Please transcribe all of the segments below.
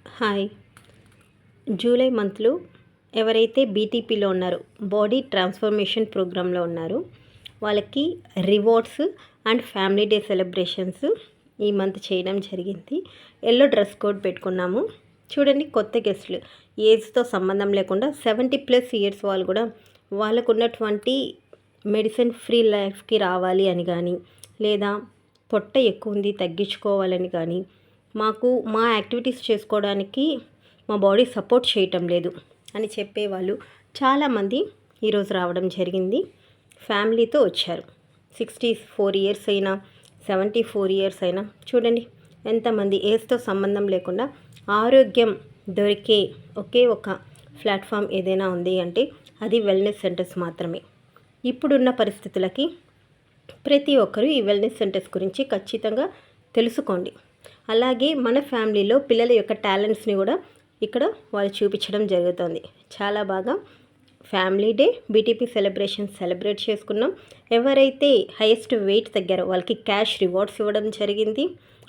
Hi. July మంత్లో ఎవరైతే బీటీపీలో ఉన్నారో, బాడీ ట్రాన్స్ఫర్మేషన్ ప్రోగ్రాంలో ఉన్నారో వాళ్ళకి rewards and family day celebrations ఈ మంత్ చేయడం జరిగింది. ఎల్లో డ్రెస్ కోడ్ పెట్టుకున్నాము. చూడండి, కొత్త గెస్టులు ఏజ్తో సంబంధం లేకుండా 70+ ఇయర్స్ వాళ్ళు కూడా వాళ్ళకు ఉన్నటువంటి మెడిసిన్ ఫ్రీ లైఫ్కి రావాలి అని కానీ, లేదా పొట్ట ఎక్కువ ఉంది తగ్గించుకోవాలని కానీ, మాకు మా యాక్టివిటీస్ చేసుకోవడానికి మా బాడీ సపోర్ట్ చేయటం లేదు అని చెప్పేవాళ్ళు చాలామంది ఈరోజు రావడం జరిగింది. ఫ్యామిలీతో వచ్చారు. 64 ఇయర్స్ అయినా, 74 ఇయర్స్ అయినా చూడండి ఎంతమంది. ఏజ్తో సంబంధం లేకుండా ఆరోగ్యం దొరికే ఒకే ఒక ప్లాట్ఫామ్ ఏదైనా ఉంది అంటే అది వెల్నెస్ సెంటర్స్ మాత్రమే. ఇప్పుడున్న పరిస్థితులకి ప్రతి ఒక్కరూ ఈ వెల్నెస్ సెంటర్స్ గురించి ఖచ్చితంగా తెలుసుకోండి. అలాగే మన ఫ్యామిలీలో పిల్లల యొక్క టాలెంట్స్ని కూడా ఇక్కడ వాళ్ళు చూపించడం జరుగుతుంది. చాలా బాగా ఫ్యామిలీ డే బీటీపీ సెలబ్రేట్ చేసుకున్నాం. ఎవరైతే హైయెస్ట్ వెయిట్ తగ్గారో వాళ్ళకి క్యాష్ రివార్డ్స్ ఇవ్వడం జరిగింది.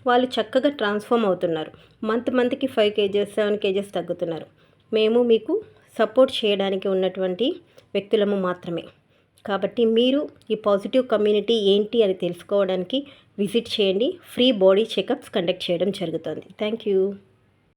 వాళ్ళు చక్కగా ట్రాన్స్ఫార్మ్ అవుతున్నారు. మంత్కి 5 kgs 7 kgs తగ్గుతున్నారు. మేము మీకు సపోర్ట్ చేయడానికి ఉన్నటువంటి వ్యక్తులము మాత్రమే. కాబట్టి మీరు ఈ పాజిటివ్ కమ్యూనిటీ ఏంటి అని తెలుసుకోవడానికి విజిట్ చేయండి. ఫ్రీ బాడీ చెకప్స్ కండక్ట్ చేయడం జరుగుతుంది. Thank you.